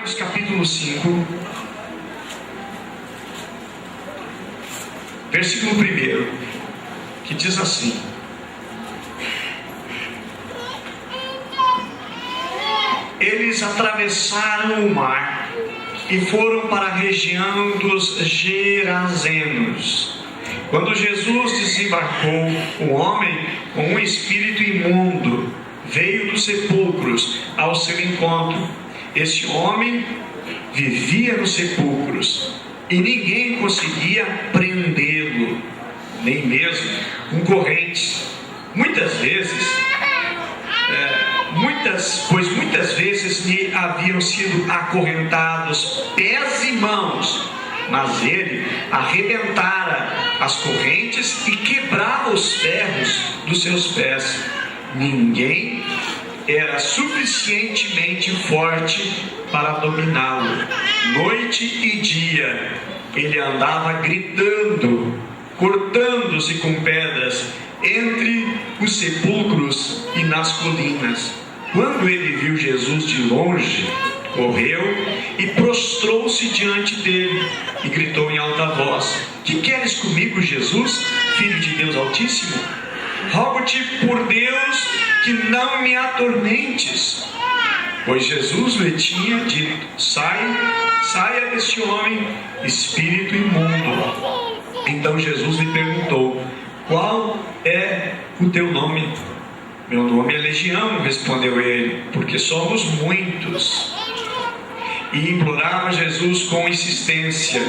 Marcos capítulo 5, versículo 1, que diz assim: eles atravessaram o mar e foram para a região dos Gerazenos. Quando Jesus desembarcou, um homem com um espírito imundo veio dos sepulcros ao seu encontro. Esse homem vivia nos sepulcros e ninguém conseguia prendê-lo, nem mesmo com correntes. Muitas vezes lhe haviam sido acorrentados pés e mãos, mas ele arrebentara as correntes e quebrava os ferros dos seus pés. Ninguém era suficientemente forte para dominá-lo. Noite e dia ele andava gritando, cortando-se com pedras entre os sepulcros e nas colinas. Quando ele viu Jesus de longe, correu e prostrou-se diante dele e gritou em alta voz: que queres comigo, Jesus, Filho de Deus Altíssimo? Rogo-te por Deus que não me atormentes. Pois Jesus lhe tinha dito: saia deste homem, espírito imundo. Então Jesus lhe perguntou: qual é o teu nome? Meu nome é Legião, respondeu ele, porque somos muitos. E implorava Jesus com insistência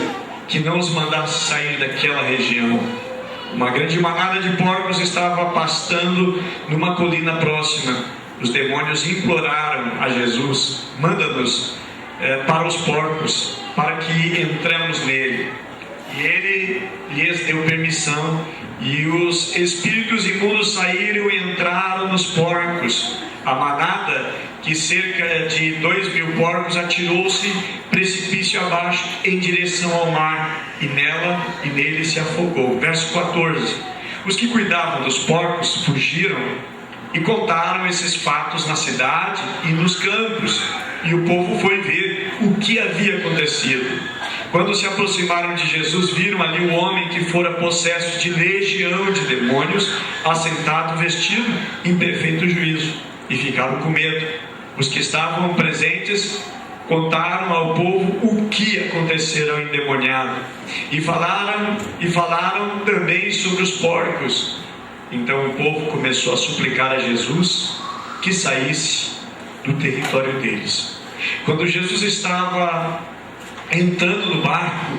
que não os mandasse sair daquela região. Uma grande manada de porcos estava pastando numa colina próxima. Os demônios imploraram a Jesus: manda-nos para os porcos, para que entremos nele. E ele lhes deu permissão, e os espíritos imundos saíram e entraram nos porcos. A manada, que cerca de 2.000 porcos, atirou-se precipício abaixo em direção ao mar, e nele se afogou. Verso 14. Os que cuidavam dos porcos fugiram e contaram esses fatos na cidade e nos campos, e o povo foi ver o que havia acontecido. Quando se aproximaram de Jesus, viram ali um homem que fora possesso de legião de demônios, assentado, vestido em perfeito juízo, e ficaram com medo. Os que estavam presentes contaram ao povo o que acontecera ao endemoniado, e falaram também sobre os porcos. Então o povo começou a suplicar a Jesus que saísse do território deles. Quando Jesus estava entrando no barco,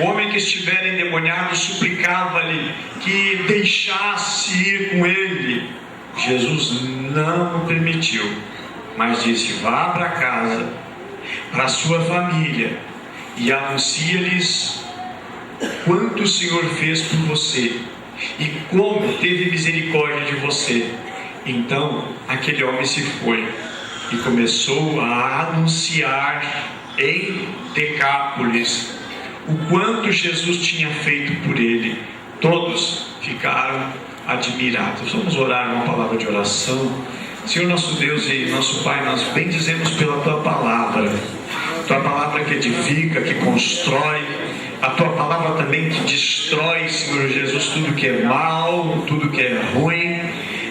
o homem que estivera endemoniado suplicava-lhe que deixasse ir com ele. Jesus não permitiu, mas disse: vá para casa, para a sua família, e anuncia-lhes quanto o Senhor fez por você e como teve misericórdia de você. Então aquele homem se foi e começou a anunciar em Decápolis o quanto Jesus tinha feito por ele. Todos ficaram admirados. Vamos orar uma palavra de oração. Senhor nosso Deus e nosso Pai, nós bendizemos pela Tua palavra que edifica, que constrói, a Tua palavra também que destrói, Senhor Jesus, tudo que é mal, tudo que é ruim.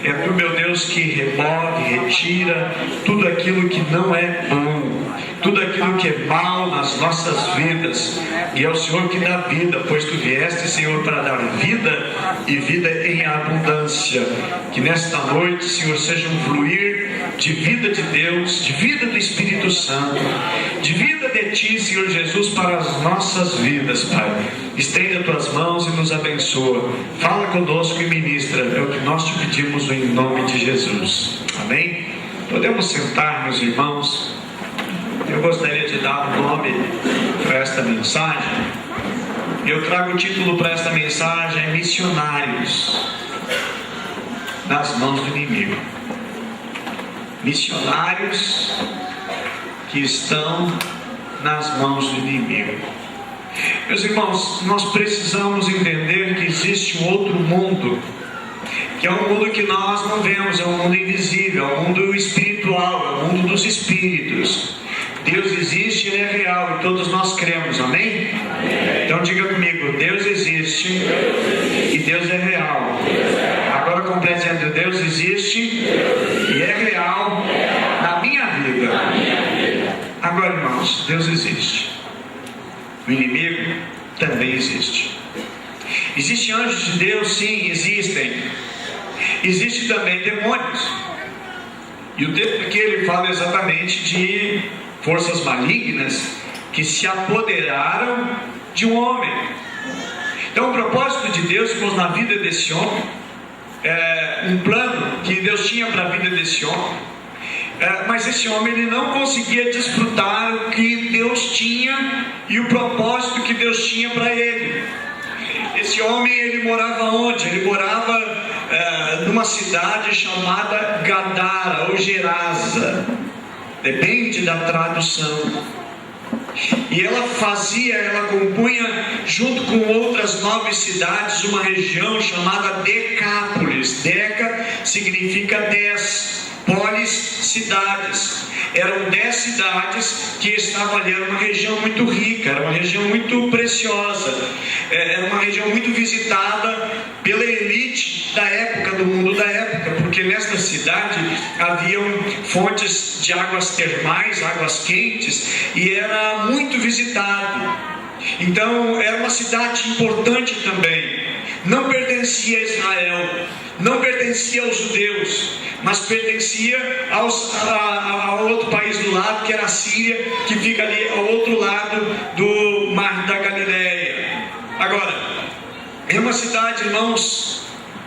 É Tu, meu Deus, que remove, retira tudo aquilo que não é bom, tudo aquilo que é mal nas nossas vidas. E é o Senhor que dá vida, pois Tu vieste, Senhor, para dar vida e vida em abundância. Que nesta noite, Senhor, seja um fluir de vida de Deus, de vida do Espírito Santo, de vida de Ti, Senhor Jesus, para as nossas vidas, Pai. Estenda Tuas mãos e nos abençoa. Fala conosco e ministra. É o que nós Te pedimos em nome de Jesus. Amém? Podemos sentar, meus irmãos. Eu gostaria de dar um nome para esta mensagem. Eu trago o título para esta mensagem: Missionários nas mãos do inimigo. Missionários que estão nas mãos do inimigo. Meus irmãos, nós precisamos entender que existe um outro mundo, que é um mundo que nós não vemos, é um mundo invisível, é um mundo espiritual, é um mundo dos espíritos. Deus existe, Ele é real e todos nós cremos, amém? Então diga comigo: Deus existe e Deus é real. Agora complete dizendo: Deus existe e é real na minha vida. Agora, irmãos, Deus existe. O inimigo também existe. Existem anjos de Deus? Sim, existem. Existem também demônios. E o texto aqui ele fala exatamente de forças malignas que se apoderaram de um homem. Então o propósito de Deus, irmãos, na vida desse homem, um plano que Deus tinha para a vida desse homem, mas esse homem ele não conseguia desfrutar o que Deus tinha e o propósito que Deus tinha para ele. Esse homem ele morava onde? Ele morava numa cidade chamada Gadara ou Gerasa, depende da tradução. E ela compunha, junto com outras 9 cidades, uma região chamada Decápolis. Deca significa 10, polis, cidades. Eram 10 cidades que estavam ali. Era uma região muito rica, era uma região muito preciosa, era uma região muito visitada pela elite da época, do mundo da época, porque nesta cidade haviam fontes de águas termais, águas quentes, e era muito visitado. Então era uma cidade importante também. Não pertencia a Israel, não pertencia aos judeus, mas pertencia ao outro país do lado, que era a Síria, que fica ali ao outro lado do Mar da Galileia. Agora, é uma cidade, irmãos,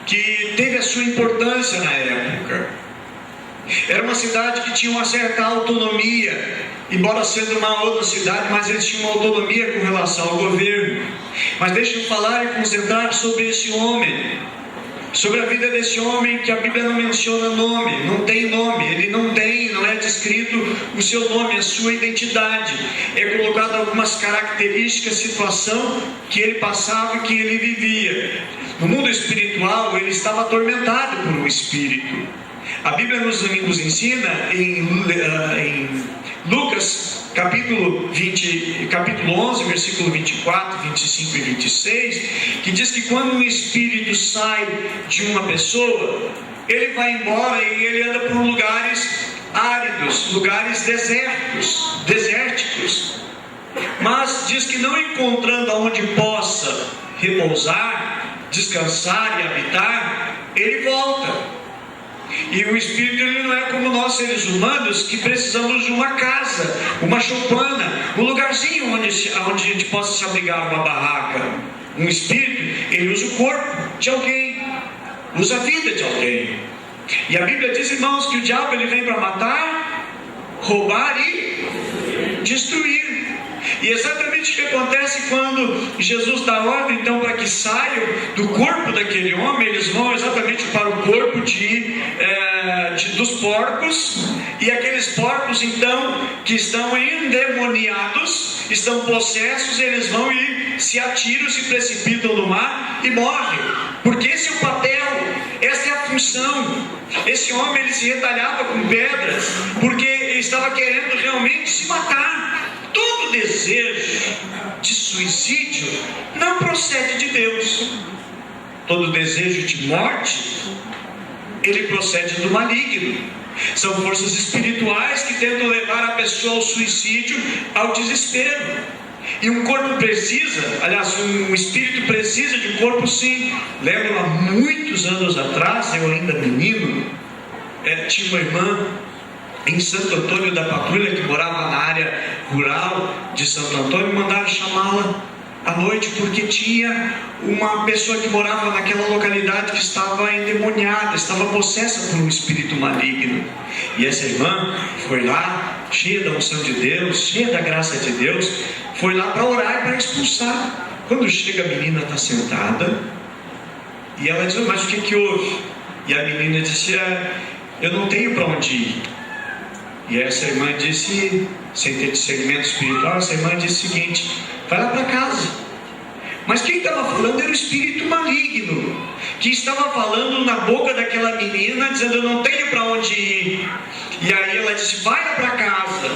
que teve a sua importância na época. Era uma cidade que tinha uma certa autonomia, embora sendo uma outra cidade, mas eles tinham uma autonomia com relação ao governo. Mas deixa eu falar e concentrar sobre esse homem, sobre a vida desse homem, que a Bíblia não menciona nome, não tem nome, ele não é descrito o seu nome, a sua identidade. É colocado algumas características, situação que ele passava e que ele vivia. No mundo espiritual, ele estava atormentado por um espírito. A Bíblia nos ensina em Lucas capítulo 11, versículo 24, 25 e 26, que diz que quando um espírito sai de uma pessoa, ele vai embora e ele anda por lugares áridos, lugares desérticos. Mas diz que não encontrando aonde possa repousar, descansar e habitar, ele volta. E o espírito ele não é como nós seres humanos, que precisamos de uma casa, uma choupana, um lugarzinho onde a gente possa se abrigar, uma barraca. Um espírito, ele usa o corpo de alguém, usa a vida de alguém. E a Bíblia diz, irmãos, que o diabo ele vem para matar, roubar e destruir. E exatamente o que acontece quando Jesus dá ordem então para que saiam do corpo daquele homem, eles vão exatamente para o corpo dos porcos, e aqueles porcos então que estão endemoniados, estão possessos, eles vão e se atiram, se precipitam no mar e morrem, porque esse é o papel, essa é a função. Esse homem ele se retalhava com pedras, porque ele estava querendo realmente se matar. Todo desejo de suicídio não procede de Deus. Todo desejo de morte, ele procede do maligno. São forças espirituais que tentam levar a pessoa ao suicídio, ao desespero. E um corpo precisa, aliás, um espírito precisa de um corpo, sim. Lembro, há muitos anos atrás, eu ainda menino, tinha uma irmã em Santo Antônio da Patrulha, que morava na área rural de Santo Antônio, mandaram chamá-la à noite, porque tinha uma pessoa que morava naquela localidade que estava endemoniada, estava possessa por um espírito maligno. E essa irmã foi lá, cheia da unção de Deus, cheia da graça de Deus, foi lá para orar e para expulsar. Quando chega, a menina está sentada, e ela diz, mas o que houve? E a menina disse, eu não tenho para onde ir. E essa irmã disse, sem ter discernimento espiritual, essa irmã disse o seguinte, vai lá para casa. Mas quem estava falando era o espírito maligno, que estava falando na boca daquela menina, dizendo, eu não tenho para onde ir. E aí ela disse, vai lá para casa.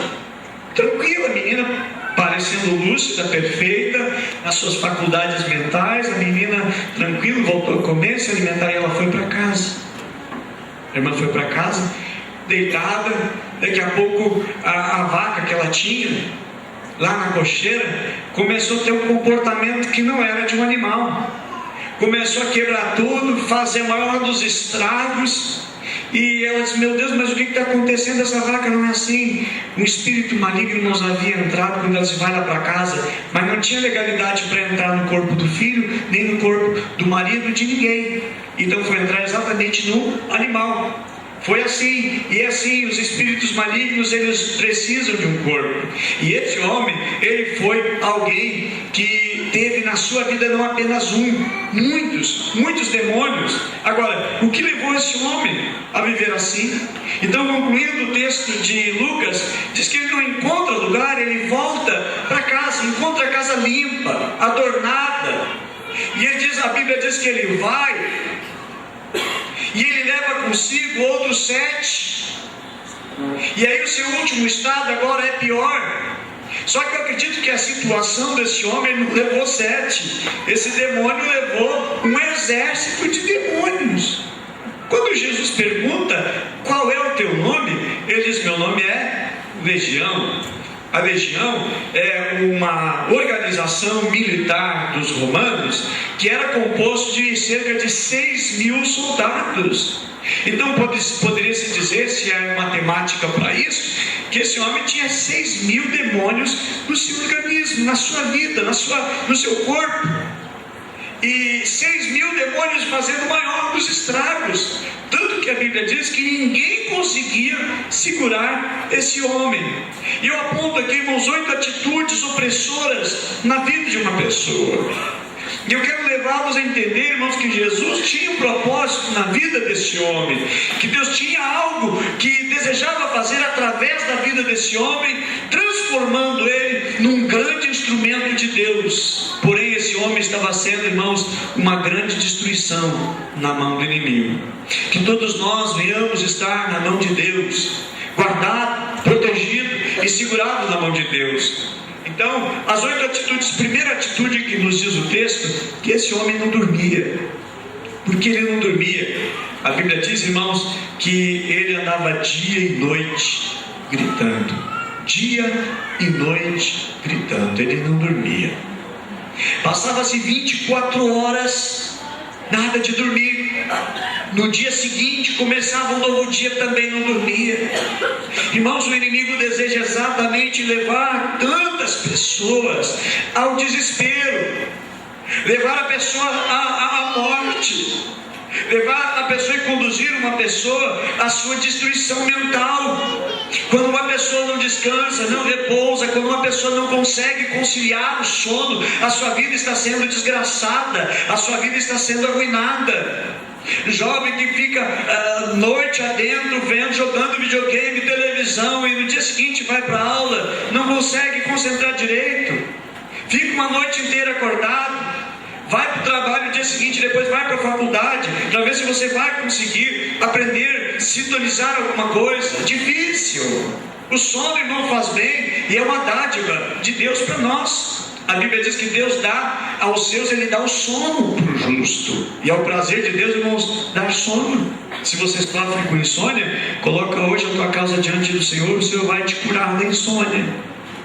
Tranquila, a menina parecendo lúcida, perfeita, nas suas faculdades mentais, a menina tranquila, voltou a comer, se alimentar, e ela foi para casa. A irmã foi para casa, deitada. Daqui a pouco a vaca que ela tinha lá na cocheira começou a ter um comportamento que não era de um animal. Começou a quebrar tudo, fazer o maior dos estragos. E ela disse: meu Deus, mas o que está acontecendo? Essa vaca não é assim. Um espírito maligno nos havia entrado quando ela se vai lá para casa, mas não tinha legalidade para entrar no corpo do filho, nem no corpo do marido de ninguém. Então foi entrar exatamente no animal. Foi assim, e é assim, os espíritos malignos, eles precisam de um corpo. E esse homem, ele foi alguém que teve na sua vida não apenas muitos demônios. Agora, o que levou esse homem a viver assim? Então, concluindo o texto de Lucas, diz que ele não encontra lugar, ele volta para casa, encontra a casa limpa, adornada. E ele diz, a Bíblia diz que ele vai e ele leva consigo outros 7. E aí o seu último estado agora é pior. Só que eu acredito que a situação desse homem não levou 7. Esse demônio levou um exército de demônios. Quando Jesus pergunta qual é o teu nome, ele diz: meu nome é Legião. A legião é uma organização militar dos romanos que era composto de cerca de 6.000 soldados. Então poderia-se dizer, se é matemática para isso, que esse homem tinha 6.000 demônios no seu organismo, na sua vida, no seu corpo. E 6.000 demônios fazendo o maior dos estragos. Tanto que a Bíblia diz que ninguém conseguia segurar esse homem. E eu aponto aqui, irmãos, 8 atitudes opressoras na vida de uma pessoa. E eu quero levá-los a entender, irmãos, que Jesus tinha um propósito na vida desse homem, que Deus tinha algo que desejava fazer através da vida desse homem, transformando ele num grande instrumento de Deus. Porém, esse homem estava sendo, irmãos, uma grande destruição na mão do inimigo. Que todos nós venhamos estar na mão de Deus, guardado, protegido e segurado na mão de Deus. Então, as 8 atitudes, primeira atitude que nos diz o texto, que esse homem não dormia. Por que ele não dormia? A Bíblia diz, irmãos, que ele andava dia e noite gritando. Dia e noite gritando, ele não dormia. Passava-se 24 horas, nada de dormir. No dia seguinte começava um novo dia, também não dormia. Irmãos, o inimigo deseja exatamente levar tantas pessoas ao desespero, levar a pessoa à morte, levar a pessoa e conduzir uma pessoa à sua destruição mental. Quando uma pessoa não descansa, não repousa, quando uma pessoa não consegue conciliar o sono, a sua vida está sendo desgraçada, a sua vida está sendo arruinada. Jovem que fica noite adentro jogando videogame, televisão, e no dia seguinte vai para a aula, não consegue concentrar direito, fica uma noite inteira acordado, vai para o trabalho no dia seguinte, depois vai para a faculdade, para ver se você vai conseguir aprender, sintonizar alguma coisa. Difícil. O sono, irmão, faz bem, e é uma dádiva de Deus para nós. A Bíblia diz que Deus dá aos seus, Ele dá o sono para o justo. E é o prazer de Deus, irmãos, dar sono. Se vocês sofrem com insônia, coloca hoje a tua causa diante do Senhor, o Senhor vai te curar da insônia.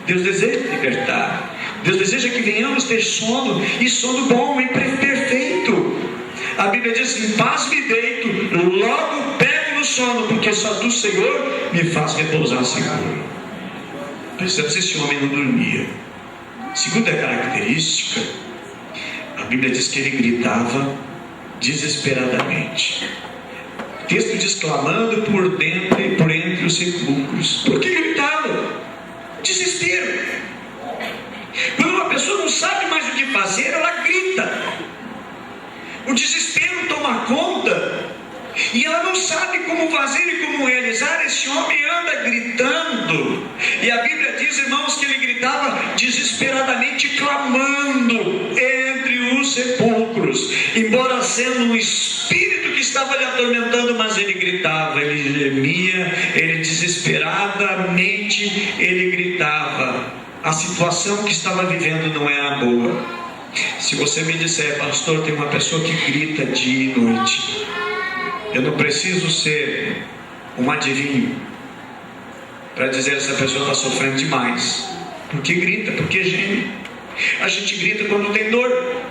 Deus deseja libertar. Deus deseja que venhamos ter sono, e sono bom e perfeito. A Bíblia diz: em paz me deito, logo pego no sono, porque só do Senhor me faz repousar seguro. Percebe-se, esse homem não dormia. Segunda característica, a Bíblia diz que ele gritava desesperadamente. O texto diz: clamando por dentro e por entre os sepulcros. Por que gritava? Desespero. Quando uma pessoa não sabe mais o que fazer, ela grita. O desespero toma conta e ela não sabe como fazer e como realizar. Esse homem anda gritando, e a Bíblia diz, irmãos, que ele gritava desesperadamente, clamando entre os sepulcros. Embora sendo um espírito que está estava lhe atormentando, mas ele gritava, ele gemia, ele desesperadamente, ele gritava. A situação que estava vivendo não era boa. Se você me disser, pastor, tem uma pessoa que grita dia e noite, eu não preciso ser um adivinho para dizer que essa pessoa está sofrendo demais. Porque grita, porque geme. A gente grita quando tem dor.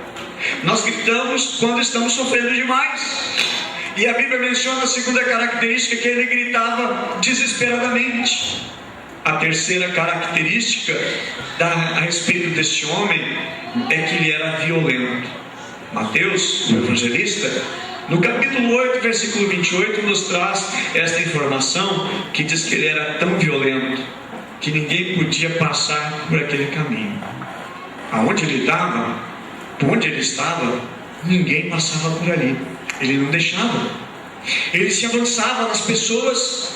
Nós gritamos quando estamos sofrendo demais. E a Bíblia menciona a segunda característica, que ele gritava desesperadamente. A terceira característica a respeito deste homem é que ele era violento. Mateus, o evangelista, no capítulo 8, versículo 28, nos traz esta informação, que diz que ele era tão violento que ninguém podia passar por aquele caminho. Aonde ele estava, por onde ele estava, ninguém passava por ali. Ele não deixava. Ele se avançava nas pessoas,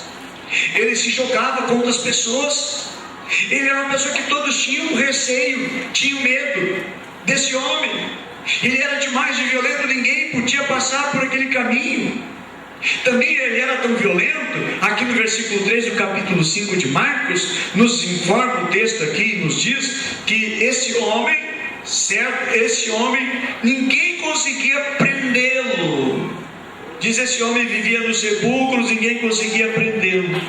ele se jogava contra as pessoas. Ele era uma pessoa que todos tinham receio, tinham medo desse homem. Ele era demais de violento, ninguém podia passar por aquele caminho. Também ele era tão violento, aqui no versículo 3 do capítulo 5 de Marcos, nos informa o texto aqui, nos diz que esse homem, certo? Esse homem, ninguém conseguia prendê-lo. Diz, esse homem vivia nos sepulcros, ninguém conseguia prendê-lo.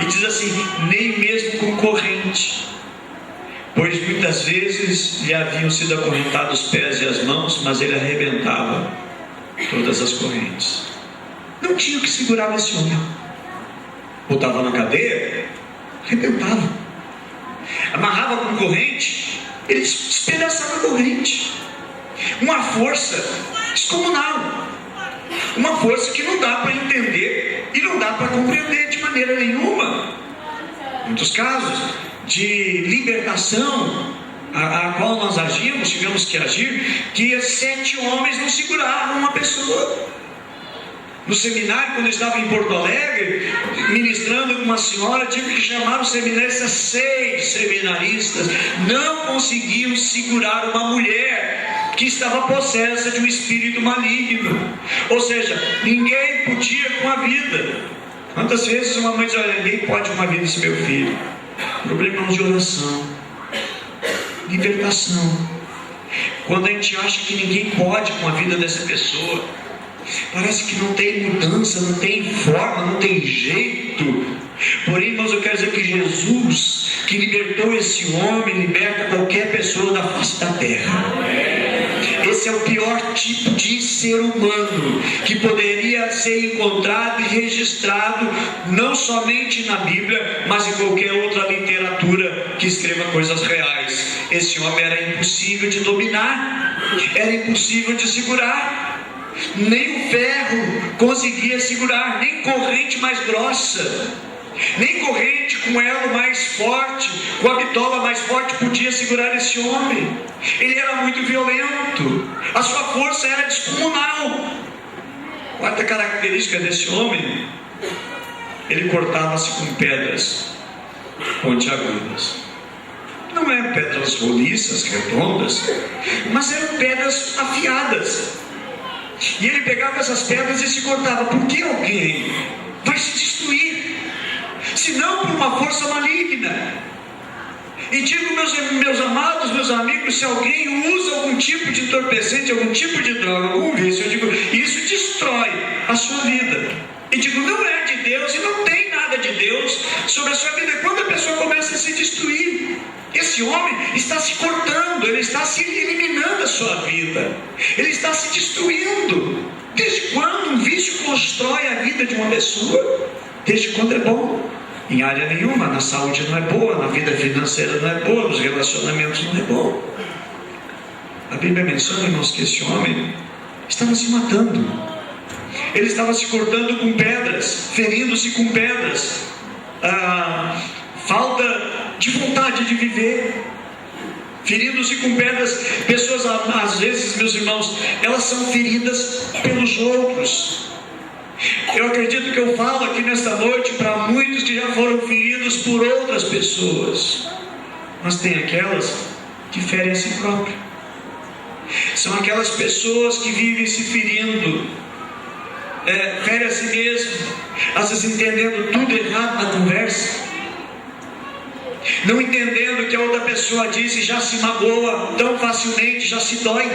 E diz assim, nem mesmo com corrente, pois muitas vezes lhe haviam sido acorrentados os pés e as mãos, mas ele arrebentava todas as correntes. Não tinha o que segurar esse homem. Botava na cadeia, arrebentava. Amarrava com corrente, ele despedaçava a corrente. Uma força descomunal, uma força que não dá para entender e não dá para compreender de maneira nenhuma. Muitos casos de libertação a qual nós agimos, tivemos que agir, que 7 homens não seguravam uma pessoa. No seminário, quando eu estava em Porto Alegre, ministrando com uma senhora, tive que chamar os seminaristas, 6 seminaristas, não conseguiam segurar uma mulher que estava possessa de um espírito maligno. Ou seja, ninguém podia com a vida. Quantas vezes uma mãe diz, olha, ninguém pode com a vida desse meu filho. Problemas de oração, libertação. Quando a gente acha que ninguém pode com a vida dessa pessoa, parece que não tem mudança, não tem forma, não tem jeito. Porém, irmãos, eu quero dizer que Jesus, que libertou esse homem, liberta qualquer pessoa da face da terra. Esse é o pior tipo de ser humano que poderia ser encontrado e registrado, não somente na Bíblia, mas em qualquer outra literatura que escreva coisas reais. Esse homem era impossível de dominar, era impossível de segurar. Nem o ferro conseguia segurar, nem corrente mais grossa, nem corrente com elo mais forte, com a bitola mais forte podia segurar esse homem. Ele era muito violento, a sua força era descomunal. Quarta característica desse homem, ele cortava-se com pedras pontiagudas. Não eram pedras roliças, redondas, mas eram pedras afiadas. E ele pegava essas pedras e se cortava. Porque alguém vai se destruir, se não por uma força maligna. E digo, meus amados, meus amigos, se alguém usa algum tipo de entorpecente, algum tipo de droga, algum vício, eu digo, isso destrói a sua vida. E digo, não é de Deus e não tem nada de Deus sobre a sua vida. E quando a pessoa começa a se destruir, esse homem está se cortando, ele está se eliminando a sua vida, ele está se destruindo. Desde quando um vício constrói a vida de uma pessoa? Desde quando é bom? Em área nenhuma, na saúde não é boa, na vida financeira não é boa, nos relacionamentos não é bom. A Bíblia menciona, irmãos, que esse homem estava se matando. Ele estava se cortando com pedras, ferindo-se com pedras. Falta de vontade de viver, ferindo-se com pedras. Pessoas, às vezes, meus irmãos, elas são feridas pelos outros. Eu acredito que eu falo aqui nesta noite para muitos que já foram feridos por outras pessoas, mas tem aquelas que ferem a si próprio. São aquelas pessoas que vivem se ferindo fere a si mesmo, às vezes entendendo tudo errado na conversa, não entendendo que a outra pessoa disse, já se magoa tão facilmente, já se dói,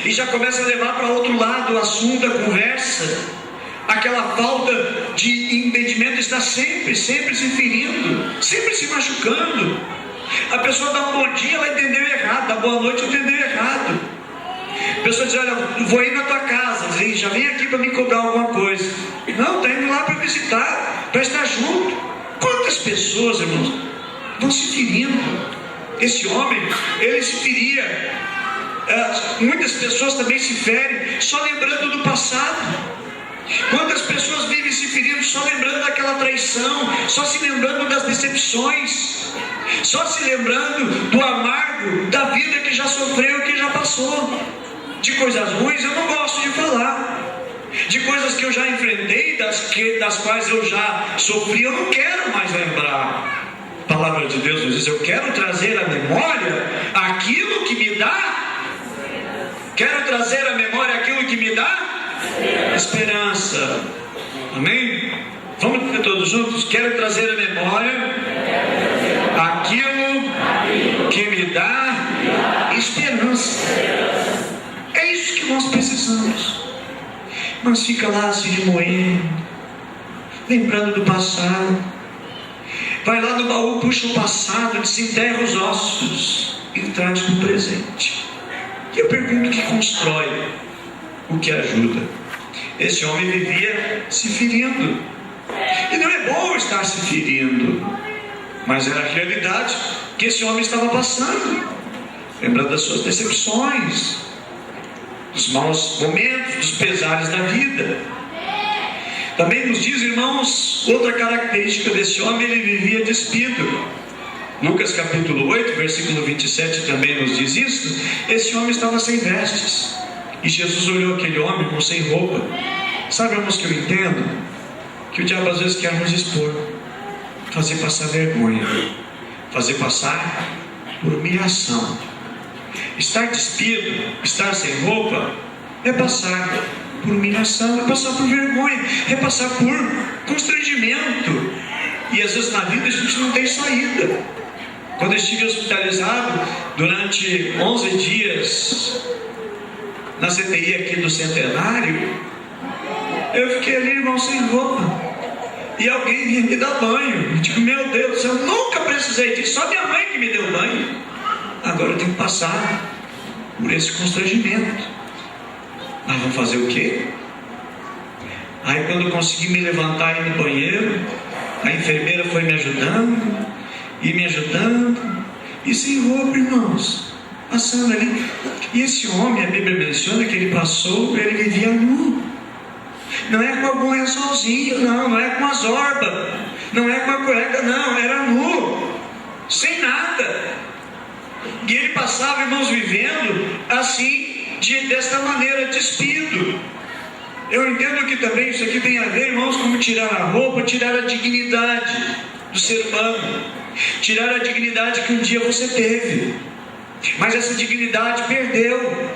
e já começa a levar para outro lado o assunto, a conversa. Aquela falta de entendimento está sempre se ferindo, sempre se machucando. A pessoa dá um bom dia, ela entendeu errado, dá boa noite, entendeu errado. A pessoa diz, olha, vou ir na tua casa, já vem aqui para me cobrar alguma coisa. Não, está indo lá para visitar, para estar junto. Quantas pessoas, irmãos, vão se ferindo? Esse homem, ele se feria. Muitas pessoas também se ferem só lembrando do passado. Quantas pessoas vivem se ferindo só lembrando daquela traição, só se lembrando das decepções, só se lembrando do amargo da vida que já sofreu, que já passou. De coisas ruins eu não gosto de falar, de coisas que eu já enfrentei, das quais eu já sofri, eu não quero mais lembrar. A palavra de Deus nos diz, eu quero trazer à memória aquilo que me dá, quero trazer à memória aquilo que me dá esperança. Amém? Vamos dizer todos juntos? Quero trazer à memória aquilo que me dá esperança. É isso que nós precisamos. Mas fica lá se remoendo, lembrando do passado. Vai lá no baú, puxa o passado, desenterra os ossos e traz no presente. E eu pergunto, o que constrói? O que ajuda? Esse homem vivia se ferindo, e não é bom estar se ferindo, mas era a realidade que esse homem estava passando, lembrando das suas decepções, dos maus momentos, dos pesares da vida. Também nos diz, irmãos, outra característica desse homem, ele vivia despido. Lucas capítulo 8, versículo 27 também nos diz isso. Esse homem estava sem vestes, e Jesus olhou aquele homem com sem roupa. Sabe, irmãos, que eu entendo? Que o diabo às vezes quer nos expor, fazer passar vergonha, fazer passar por humilhação. Estar despido, estar sem roupa, é passar por humilhação, é passar por vergonha, é passar por constrangimento. E às vezes na vida a gente não tem saída. Quando eu estive hospitalizado durante 11 dias na CTI aqui do Centenário, eu fiquei ali, irmão, sem roupa, e alguém vinha me dar banho. Eu digo, meu Deus, eu nunca precisei disso, só minha mãe que me deu banho. Agora eu tenho que passar por esse constrangimento. Mas vamos fazer o quê? Aí quando eu consegui me levantar e ir no banheiro, a enfermeira foi me ajudando, e sem roupa, irmãos, passando ali. E esse homem, a Bíblia menciona que ele passou, ele vivia nu. Não é com algum lençolzinho, não é com a zorba, não é com a cueca, não, era nu, sem nada. E ele passava, irmãos, vivendo assim, desta maneira, despido. Eu entendo que também isso aqui tem a ver, irmãos, como tirar a roupa, tirar a dignidade do ser humano, tirar a dignidade que um dia você teve, mas essa dignidade perdeu.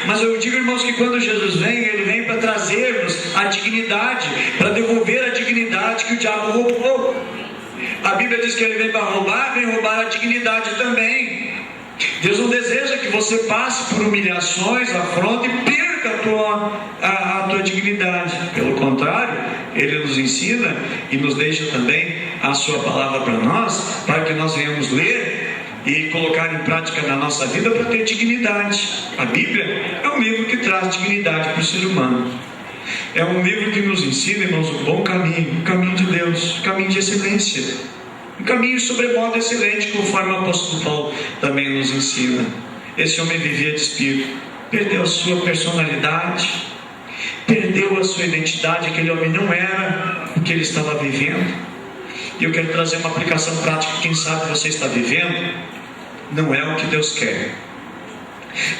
Mas eu digo, irmãos, que quando Jesus vem, Ele vem para trazer-nos a dignidade, para devolver a dignidade que o diabo roubou. A Bíblia diz que Ele vem para roubar, vem roubar a dignidade também. Deus não deseja que você passe por humilhações, afronta e perca a tua dignidade. Pelo contrário, Ele nos ensina e nos deixa também a sua palavra para nós, para que nós venhamos ler e colocar em prática na nossa vida para ter dignidade. A Bíblia é um livro que traz dignidade para o ser humano. É um livro que nos ensina, irmãos, um bom caminho, o caminho de Deus, o caminho de excelência, um caminho sobremodo excelente, conforme o apóstolo Paulo também nos ensina. Esse homem vivia despido, perdeu a sua personalidade, perdeu a sua identidade. Aquele homem não era o que ele estava vivendo. E eu quero trazer uma aplicação prática. Quem sabe você está vivendo, não é o que Deus quer.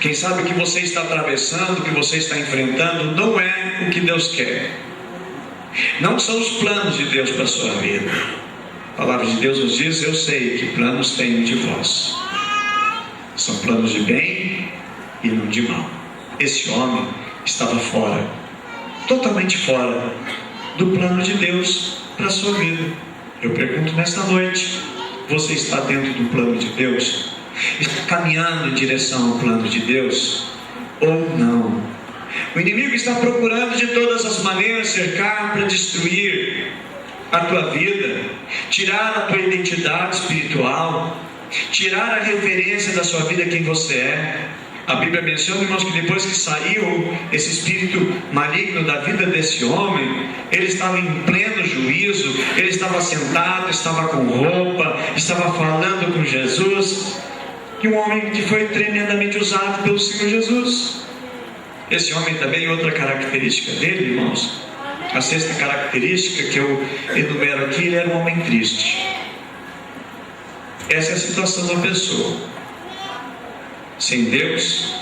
Quem sabe o que você está atravessando, o que você está enfrentando, não é o que Deus quer. Não são os planos de Deus para a sua vida. A palavra de Deus nos diz, eu sei que planos tenho de vós. São planos de bem e não de mal. Esse homem estava fora totalmente fora do plano de Deus para a sua vida. Eu pergunto nesta noite: você está dentro do plano de Deus? Está caminhando em direção ao plano de Deus? Ou não? O inimigo está procurando de todas as maneiras cercar para destruir a tua vida, tirar a tua identidade espiritual, tirar a referência da sua vida, quem você é. A Bíblia menciona, irmãos, que depois que saiu esse espírito maligno da vida desse homem, ele estava em pleno juízo, ele estava sentado, estava com roupa, estava falando com Jesus, e um homem que foi tremendamente usado pelo Senhor Jesus. Esse homem também, outra característica dele, irmãos, a sexta característica que eu enumero aqui, ele era um homem triste. Essa é a situação da pessoa sem Deus.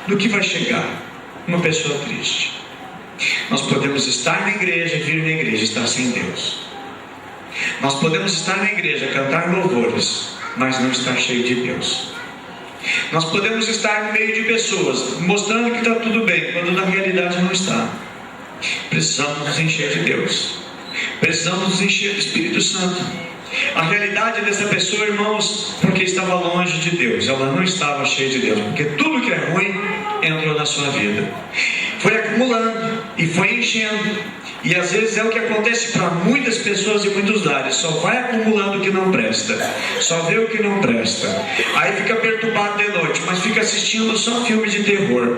Do que vai chegar? Uma pessoa triste. Nós podemos estar na igreja, vir na igreja, estar sem Deus. Nós podemos estar na igreja, cantar louvores, mas não estar cheio de Deus. Nós podemos estar no meio de pessoas, mostrando que está tudo bem, quando na realidade não está. Precisamos nos encher de Deus. Precisamos nos encher do Espírito Santo. A realidade dessa pessoa, irmãos, porque estava longe de Deus, ela não estava cheia de Deus, porque tudo que é ruim entrou na sua vida, foi acumulando e foi enchendo. E às vezes é o que acontece para muitas pessoas e muitos lares: só vai acumulando o que não presta, só vê o que não presta, aí fica perturbado de noite, mas fica assistindo só filme de terror,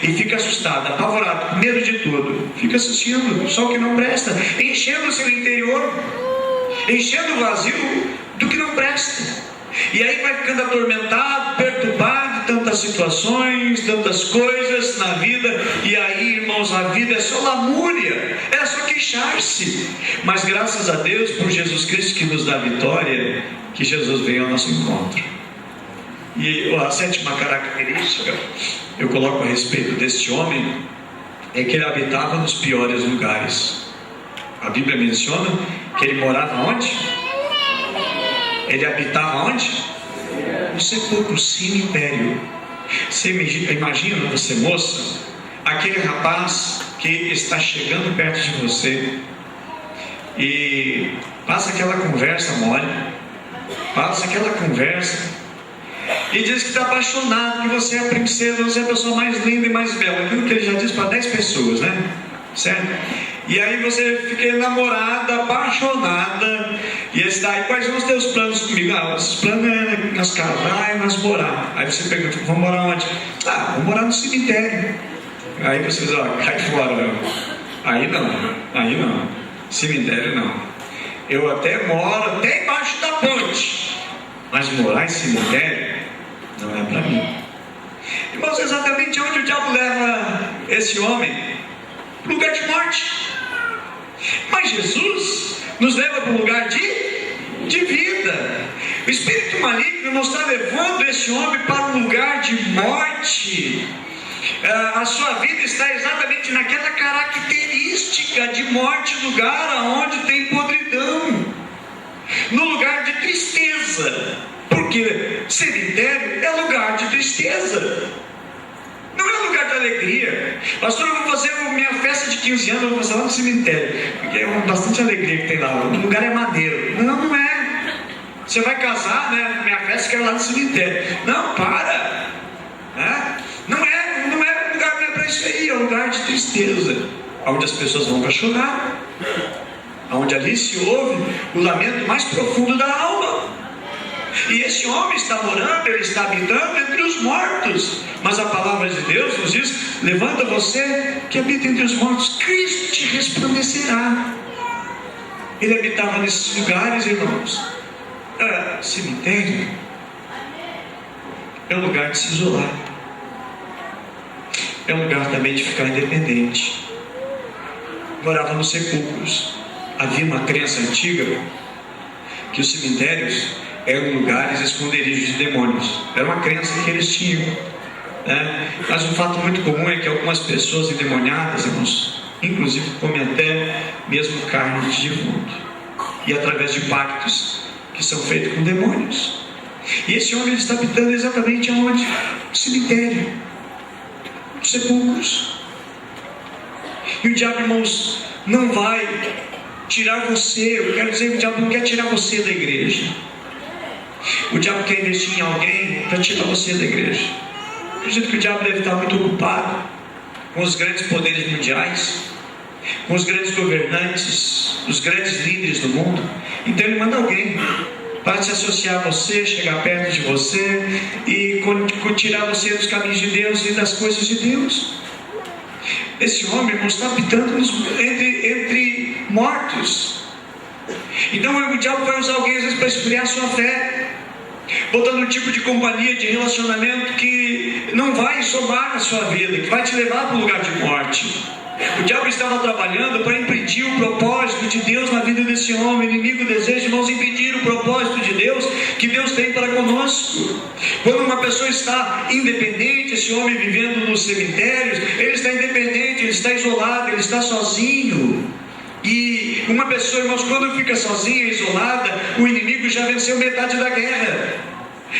e fica assustado, apavorado, com medo de tudo, fica assistindo só o que não presta, enchendo o seu interior, enchendo o vazio do que não presta. E aí vai ficando atormentado, perturbado, tantas situações, tantas coisas na vida. E aí, irmãos, a vida é só lamúria, é só queixar-se. Mas graças a Deus por Jesus Cristo, que nos dá vitória, que Jesus veio ao nosso encontro. E a sétima característica eu coloco a respeito deste homem é que ele habitava nos piores lugares. A Bíblia menciona que ele morava onde? Ele habitava onde? No sepulcro, cemitério. Você imagina você, moça, aquele rapaz que está chegando perto de você e passa aquela conversa mole, passa aquela conversa e diz que está apaixonado, que você é a princesa, você é a pessoa mais linda e mais bela, aquilo que ele já disse para 10 pessoas, né? Certo? E aí você fica enamorada, apaixonada, e está aí: quais são os teus planos comigo? Os planos é nós casar e nós morar. Aí você pergunta: vamos morar onde? Vamos morar no cemitério. Aí você diz: cai fora. Aí não, cemitério não. Eu até moro até embaixo da ponte, mas morar em cemitério não é para mim. Irmãos, exatamente onde o diabo leva esse homem? Lugar de morte. Mas Jesus nos leva para um lugar de vida. O espírito maligno não está levando esse homem para um lugar de morte. A sua vida está exatamente naquela característica de morte, lugar onde tem podridão, no lugar de tristeza, porque cemitério é lugar de tristeza, não é lugar de alegria. Pastor, eu vou fazer minha festa de 15 anos, eu vou fazer lá no cemitério, porque é bastante alegria que tem lá, o lugar é maneiro. Não é. Você vai casar, né? Minha festa quer lá no cemitério. Não, para, né? Não é lugar para isso aí, é um lugar de tristeza, onde as pessoas vão para chorar, onde ali se ouve o lamento mais profundo da alma. E esse homem está morando, ele está habitando entre os mortos. Mas a palavra de Deus nos diz: levanta você que habita entre os mortos, Cristo te resplandecerá. Ele habitava nesses lugares, irmãos. Cemitério é um lugar de se isolar, é um lugar também de ficar independente. Morava nos sepulcros. Havia uma crença antiga que os cemitérios eram lugares esconderijos de demônios. Era uma crença que eles tinham, né? Mas um fato muito comum é que algumas pessoas endemoniadas, irmãos, inclusive comem até mesmo carne de defunto, e através de pactos que são feitos com demônios. E esse homem está habitando exatamente aonde? No cemitério, nos sepulcros. E o diabo, irmãos, não vai tirar você. Eu quero dizer que o diabo não quer tirar você da igreja. O diabo quer investir em alguém para tirar você da igreja. Eu acredito que o diabo deve estar muito ocupado com os grandes poderes mundiais, com os grandes governantes, os grandes líderes do mundo. Então ele manda alguém para se associar a você, chegar perto de você e tirar você dos caminhos de Deus e das coisas de Deus. Esse homem, irmão, está habitando entre mortos. Então o diabo vai usar alguém às vezes para esfriar a sua fé, botando um tipo de companhia, de relacionamento que não vai somar na sua vida, que vai te levar para o lugar de morte. O diabo estava trabalhando para impedir o propósito de Deus na vida desse homem. O inimigo deseja, irmãos, impedir o propósito de Deus que Deus tem para conosco. Quando uma pessoa está independente, esse homem vivendo nos cemitérios, ele está independente, ele está isolado, ele está sozinho. E uma pessoa, irmãos, quando fica sozinha, isolada, o inimigo já venceu metade da guerra.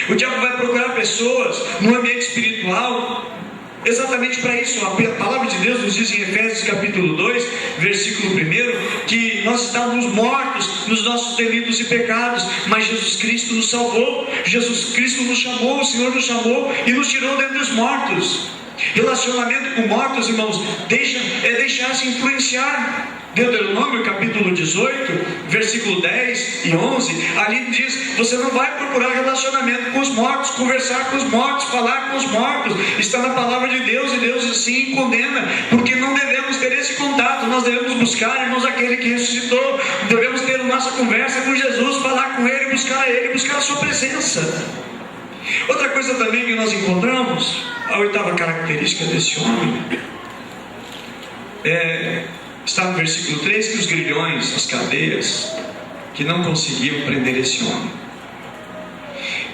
O diabo vai procurar pessoas no ambiente espiritual exatamente para isso. A palavra de Deus nos diz em Efésios capítulo 2, versículo 1, que nós estávamos mortos nos nossos delitos e pecados, mas Jesus Cristo nos salvou, Jesus Cristo nos chamou, o Senhor nos chamou e nos tirou dentre os mortos. Relacionamento com mortos, irmãos, deixar-se influenciar. Deuteronômio capítulo 18, versículo 10 e 11, ali diz: você não vai procurar relacionamento com os mortos, conversar com os mortos, falar com os mortos. Está na palavra de Deus, e Deus assim condena, porque não devemos ter esse contato. Nós devemos buscar, irmãos, aquele que ressuscitou. Devemos ter a nossa conversa com Jesus, falar com Ele, buscar a sua presença. Outra coisa também que nós encontramos, a oitava característica desse homem, está no versículo 3, que os grilhões, as cadeias, que não conseguiam prender esse homem.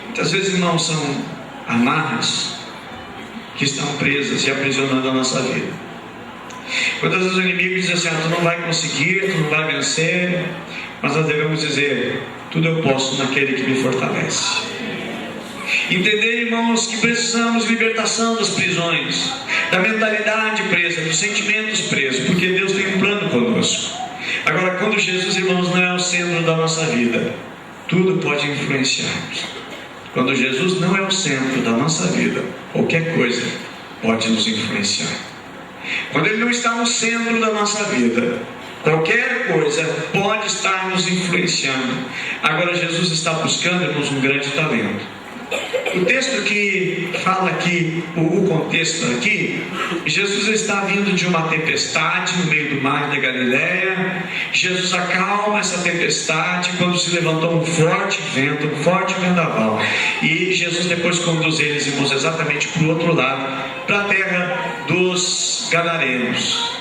Muitas vezes, irmãos, são amarras que estão presas e aprisionando a nossa vida. Quantas vezes o inimigo diz assim: tu não vai conseguir, tu não vai vencer, mas nós devemos dizer: tudo eu posso naquele que me fortalece. Entender, irmãos, que precisamos de libertação das prisões, da mentalidade presa, dos sentimentos presos, porque Deus tem um plano conosco. Agora, quando Jesus, irmãos, não é o centro da nossa vida, tudo pode influenciar-nos. Quando Jesus não é o centro da nossa vida, qualquer coisa pode nos influenciar. Quando Ele não está no centro da nossa vida, qualquer coisa pode estar nos influenciando. Agora, Jesus está buscando, irmãos, um grande talento. O texto que fala aqui, o contexto aqui, Jesus está vindo de uma tempestade no meio do mar da Galileia. Jesus acalma essa tempestade quando se levantou um forte vento, um forte vendaval. E Jesus depois conduz eles, irmãos, exatamente para o outro lado, para a terra dos Gadarenos.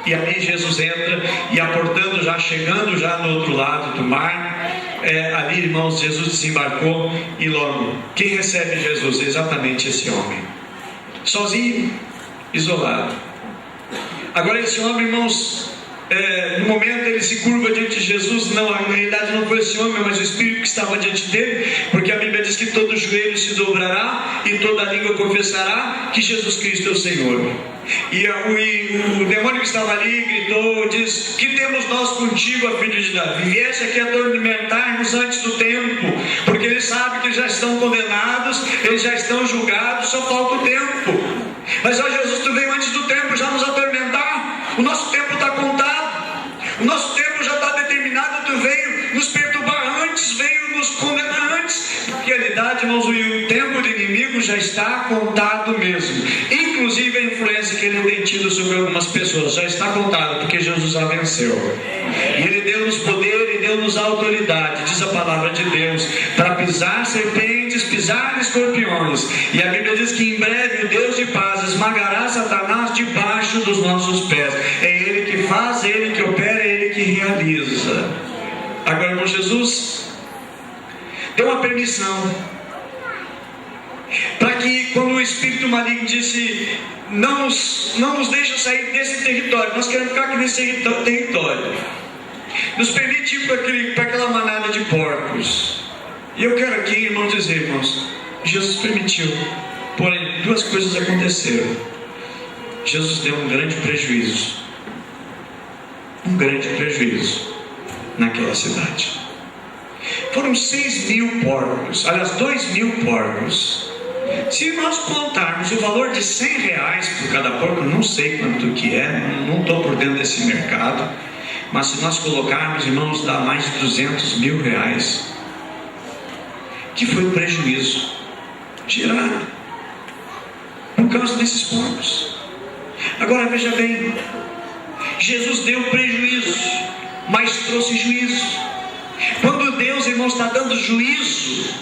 E ali Jesus entra e aportando já, chegando já no outro lado do mar, ali, irmãos, Jesus desembarcou e logo, quem recebe Jesus? Exatamente esse homem, sozinho, isolado. Agora esse homem, irmãos, no momento ele se curva diante de Jesus. Não, na realidade não foi esse homem, mas o Espírito que estava diante dele, porque a Bíblia diz que todo joelho se dobrará e toda língua confessará que Jesus Cristo é o Senhor. E o demônio que estava ali gritou, diz: que temos nós contigo, ó filho de Davi? Vieste aqui atormentar-nos antes do tempo, porque eles sabem que eles já estão condenados, eles já estão julgados, só falta o tempo. Mas ó Jesus, tu veio antes do tempo já nos atormentar. O nosso tempo está contado, o nosso tempo já está determinado. Tu veio nos perturbar antes, veio nos condenar antes. Na realidade, irmãos, o tempo do inimigo já está contado mesmo. Inclusive a influência que ele tem tido sobre algumas pessoas já está contada, porque Jesus já venceu. E Ele deu-nos poder e deu-nos autoridade, diz a palavra de Deus, para pisar serpentes, pisar escorpiões. E a Bíblia diz que em breve o Deus de paz esmagará Satanás debaixo dos nossos pés. É Ele que faz, é Ele que opera, é Ele que realiza. Agora, irmão, Jesus deu uma permissão para que, quando o espírito maligno disse: não nos deixa sair desse território, nós queremos ficar aqui nesse território, nos permite ir para aquela manada de porcos. E eu quero aqui, irmãos, dizer, irmãos, Jesus permitiu, porém duas coisas aconteceram. Jesus deu um grande prejuízo um grande prejuízo naquela cidade. Foram 6.000 porcos, aliás, 2.000 porcos. Se nós contarmos o valor de R$100 por cada porco, não sei quanto que é, não estou por dentro desse mercado, mas se nós colocarmos, irmãos, dá mais de R$200.000, que foi o prejuízo gerado por causa desses porcos. Agora veja bem, Jesus deu prejuízo, mas trouxe juízo. Quando Deus, irmãos, está dando juízo,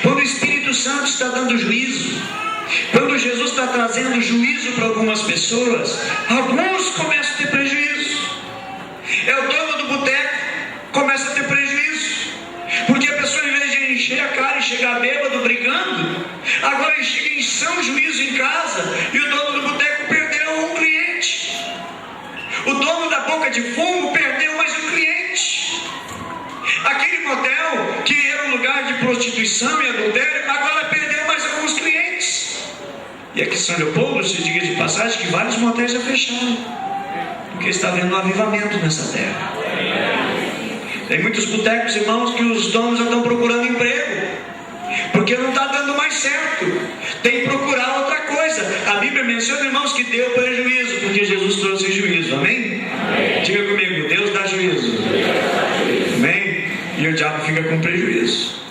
quando o Espírito Santo está dando juízo, quando Jesus está trazendo juízo para algumas pessoas, alguns começam a ter prejuízo. É o dono do boteco, começa a ter prejuízo, porque a pessoa, em vez de encher a cara e chegar bêbado brigando, agora ele chega em são juízo em casa, e o dono do boteco perdeu um cliente. O dono da boca de fumo perdeu mais um cliente. Aquele motel que era um lugar de prostituição e adultério, agora perdeu mais alguns clientes. E aqui em São Leopoldo, se diga de passagem, que vários motéis já fecharam, porque está havendo um avivamento nessa terra. Tem muitos botecos, irmãos, que os donos já estão procurando emprego, porque não está dando mais certo, tem que procurar outra coisa. A Bíblia menciona, irmãos, que deu prejuízo, porque Jesus trouxe juízo, amém? Amém. Diga comigo, Deus dá juízo, amém? E o diabo fica com prejuízo.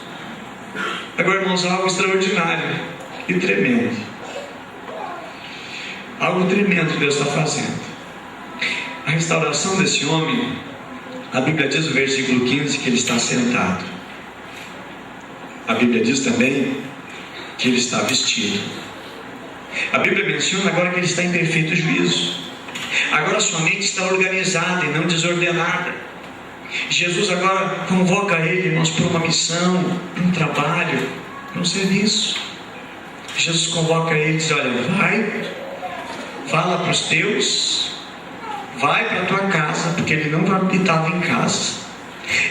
Agora, irmãos, algo extraordinário e tremendo, algo tremendo Deus está fazendo. A restauração desse homem, a Bíblia diz no versículo 15 que ele está sentado. A Bíblia diz também que ele está vestido. A Bíblia menciona agora que ele está em perfeito juízo. Agora sua mente está organizada e não desordenada. Jesus agora convoca ele, irmãos, para uma missão, para um trabalho, para um serviço. Jesus convoca ele e diz: olha, vai, fala para os teus, vai para a tua casa, porque ele não habitava em casa,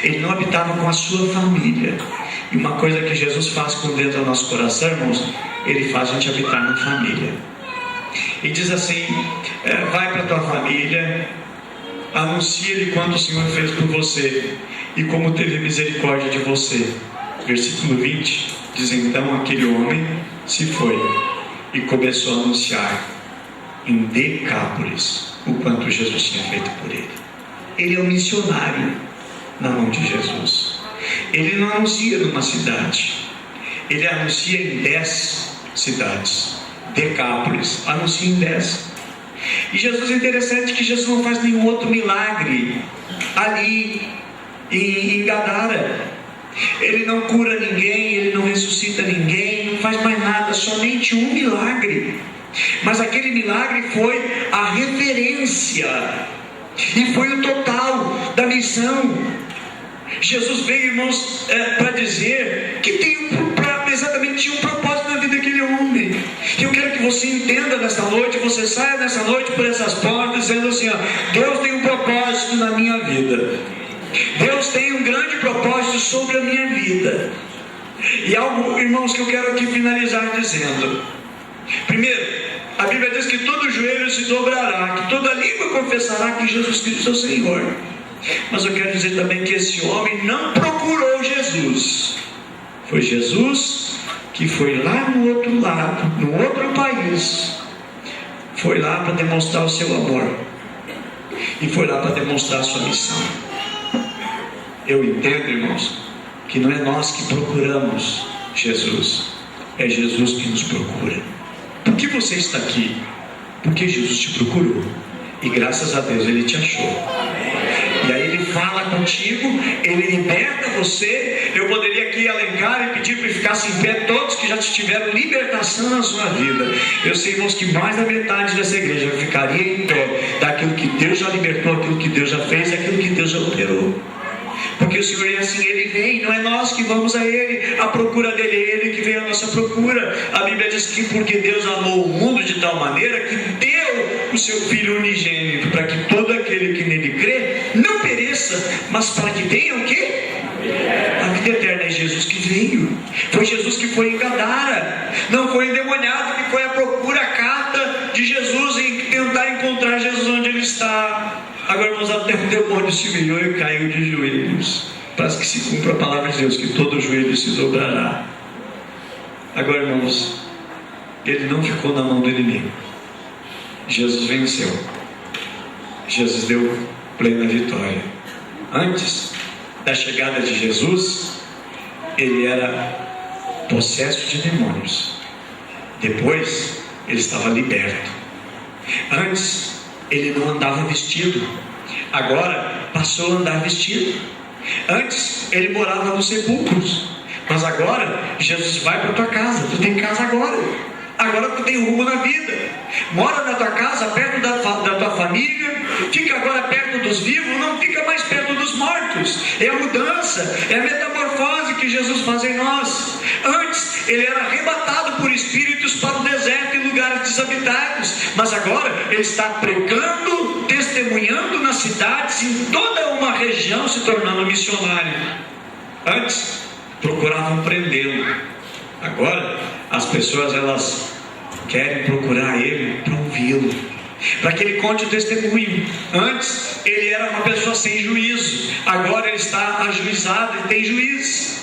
ele não habitava com a sua família. E uma coisa que Jesus faz com dentro do nosso coração, irmãos, ele faz a gente habitar na família. E diz assim: vai para a tua família, anuncia-lhe quanto o Senhor fez por você e como teve misericórdia de você. Versículo 20 diz: então aquele homem se foi e começou a anunciar em Decápolis o quanto Jesus tinha feito por ele. Ele é um missionário na mão de Jesus. Ele não anuncia numa cidade, ele anuncia em 10 cidades. Decápolis, anuncia em 10. E Jesus, é interessante que Jesus não faz nenhum outro milagre ali em Gadara. Ele não cura ninguém, ele não ressuscita ninguém, não faz mais nada, somente um milagre. Mas aquele milagre foi a referência e foi o total da missão. Jesus veio, irmãos, para dizer que exatamente tinha um propósito na vida daquele homem. E eu quero que você entenda nessa noite, você saia nessa noite por essas portas dizendo assim: ó, Deus tem um propósito na minha vida, Deus tem um grande propósito sobre a minha vida. E algo, irmãos, que eu quero aqui finalizar dizendo: primeiro, a Bíblia diz que todo joelho se dobrará, que toda língua confessará que Jesus Cristo é o Senhor. Mas eu quero dizer também que esse homem não procurou Jesus. Foi Jesus que foi lá no outro lado, no outro país, foi lá para demonstrar o seu amor, e foi lá para demonstrar a sua missão. Eu entendo, irmãos, que não é nós que procuramos Jesus, é Jesus que nos procura. Por que você está aqui? Porque Jesus te procurou, e graças a Deus Ele te achou. E aí Ele fala contigo, Ele liberta você. Eu poderia aqui elencar e pedir para que ficassem em pé todos que já tiveram libertação na sua vida. Eu sei, irmãos, que mais da metade dessa igreja ficaria em pé daquilo que Deus já libertou, aquilo que Deus já fez, aquilo que Deus já operou. Porque o Senhor é assim, Ele vem, não é nós que vamos a Ele, a procura dEle é Ele que vem à nossa procura. A Bíblia diz que porque Deus amou o mundo de tal maneira que deu o seu Filho unigênito, para que todo aquele que nele crê não pereça, mas para que tenha o quê? A vida eterna. É Jesus que veio, foi Jesus que foi em Gadara, não foi endemoniado que foi à procura, a carta de Jesus, em tentar encontrar Jesus onde Ele está. Agora, irmãos, até o demônio se humilhou e caiu de joelhos. Parece que se cumpre a palavra de Deus, que todo joelho se dobrará. Agora, irmãos, ele não ficou na mão do inimigo. Jesus venceu. Jesus deu plena vitória. Antes da chegada de Jesus, ele era possesso de demônios. Depois, ele estava liberto. Antes, ele não andava vestido. Agora, passou a andar vestido. Antes, ele morava nos sepulcros. Mas agora, Jesus vai para a tua casa. Tu tem casa agora. Agora tu tem rumo na vida. Mora na tua casa, perto da tua família. Fica agora perto dos vivos. Não fica mais perto dos mortos. É a mudança, é a metamorfose que Jesus faz em nós. Antes, ele era arrebatado por espíritos para o deserto e lugares desabitados. Mas agora, ele está pregando, testemunhando nas cidades, em toda uma região, se tornando missionário. Antes, procuravam prendê-lo. Agora, as pessoas, elas querem procurar ele para ouvi-lo, para que ele conte o testemunho. Antes, ele era uma pessoa sem juízo. Agora ele está ajuizado e tem juízo.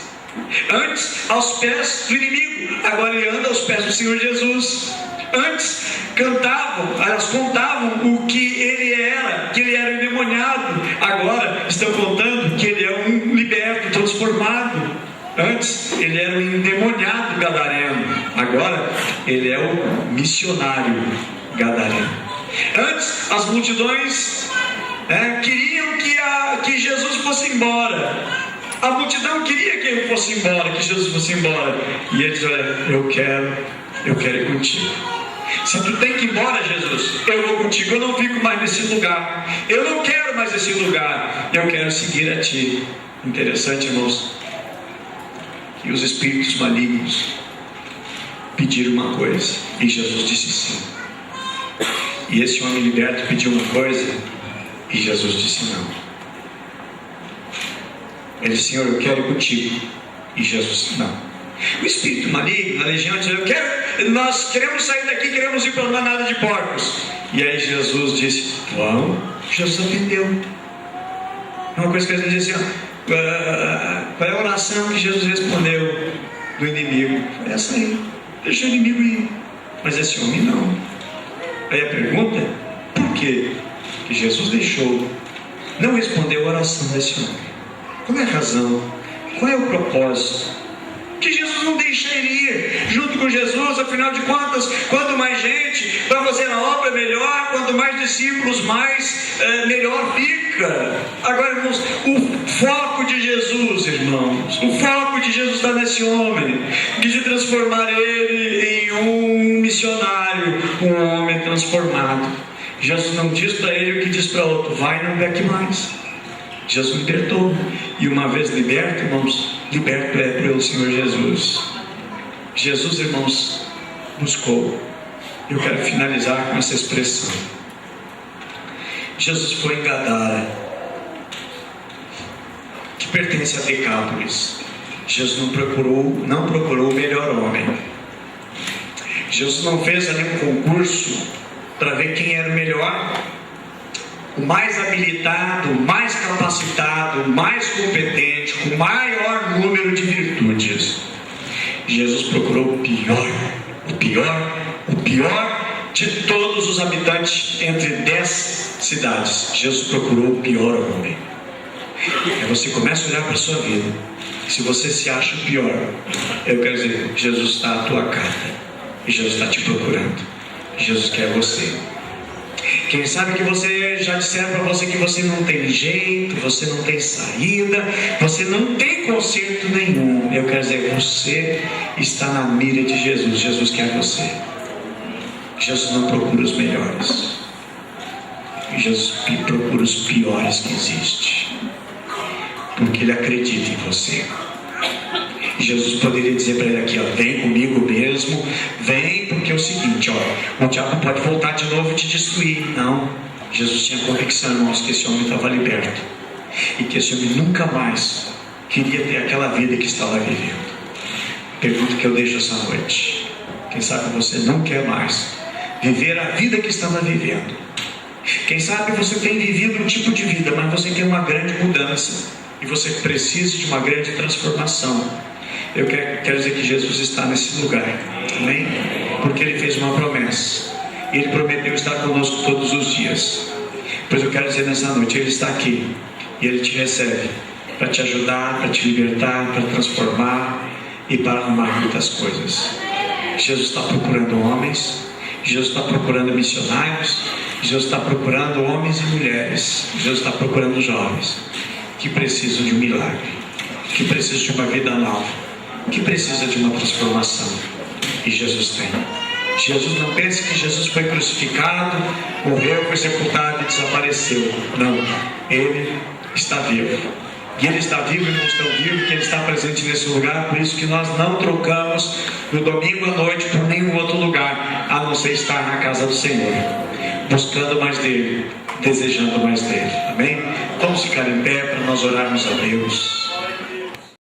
Antes, aos pés do inimigo. Agora ele anda aos pés do Senhor Jesus. Antes, elas contavam o que ele era, que ele era endemoniado. Agora, estão contando que ele é um liberto, transformado. Antes, ele era um endemoniado gadareno. Agora, ele é o missionário gadareno. Antes, as multidões queriam que Jesus fosse embora. A multidão queria que ele fosse embora, que Jesus fosse embora. E ele diz: olha, eu quero ir contigo. Se tu tem que ir embora, Jesus, eu vou contigo. Eu não fico mais nesse lugar. Eu não quero mais esse lugar. Eu quero seguir a ti. Interessante, irmãos, que os espíritos malignos pediram uma coisa e Jesus disse sim. E esse homem liberto pediu uma coisa e Jesus disse não. Ele disse: Senhor, eu quero ir contigo. E Jesus disse não. O espírito maligno, a legião, disse: nós queremos sair daqui, queremos ir para a manada de porcos. E aí Jesus disse: vamos. Jesus atendeu. Uma coisa que a gente diz assim: qual é a oração que Jesus respondeu do inimigo? Foi essa aí: deixa o inimigo ir. Mas esse homem não. Aí a pergunta: por que Jesus não respondeu a oração desse homem? Qual é a razão? Qual é o propósito? Que Jesus não deixa ele ir junto com Jesus. Afinal de contas, quanto mais gente vai fazer a obra, melhor. Quanto mais discípulos, melhor fica. Agora, irmãos, o foco de Jesus, irmãos, o foco de Jesus está nesse homem, de transformar ele em um missionário, um homem transformado. Jesus não diz para ele o que diz para outro: vai, não peque mais. Jesus libertou. E uma vez liberto, irmãos, liberto é pelo Senhor Jesus. Jesus, irmãos, buscou. Eu quero finalizar com essa expressão. Jesus foi em Gadara, que pertence a Decápolis. Jesus não procurou o melhor homem. Jesus não fez ali um concurso para ver quem era o melhor, o mais habilitado, o mais capacitado, o mais competente, com o maior número de virtudes. Jesus procurou o pior de todos os habitantes entre 10 cidades. Jesus procurou o pior homem. Aí você começa a olhar para a sua vida. Se você se acha o pior, eu quero dizer: Jesus está à tua carta e Jesus está te procurando. Jesus quer você. Quem sabe que você já disseram para você que você não tem jeito, você não tem saída, você não tem conserto nenhum. Eu quero dizer: você está na mira de Jesus. Jesus quer você. Jesus não procura os melhores. Jesus procura os piores que existem, porque Ele acredita em você. Jesus poderia dizer para ele aqui: vem comigo mesmo, vem, porque é o seguinte, o diabo pode voltar de novo e te destruir. Não, Jesus tinha convicção, irmãos, que esse homem estava liberto e que esse homem nunca mais queria ter aquela vida que estava vivendo. Pergunta que eu deixo essa noite: quem sabe você não quer mais viver a vida que estava vivendo? Quem sabe você tem vivido um tipo de vida, mas você tem uma grande mudança e você precisa de uma grande transformação. Eu quero dizer que Jesus está nesse lugar, amém? Porque Ele fez uma promessa, e Ele prometeu estar conosco todos os dias. Pois eu quero dizer nessa noite, Ele está aqui, e Ele te recebe, para te ajudar, para te libertar, para transformar e para arrumar muitas coisas. Jesus está procurando homens, Jesus está procurando missionários, Jesus está procurando homens e mulheres, Jesus está procurando jovens que precisam de um milagre, que precisam de uma vida nova, que precisam de uma transformação. E Jesus tem. Jesus, não pense que Jesus foi crucificado, morreu, foi sepultado e desapareceu. Não, Ele está vivo. E Ele está vivo e não estão vivos, porque Ele está presente nesse lugar. Por isso que nós não trocamos no domingo à noite por nenhum outro lugar, a não ser estar na casa do Senhor, buscando mais dEle, desejando mais dEle. Amém? Vamos ficar em pé para nós orarmos a Deus.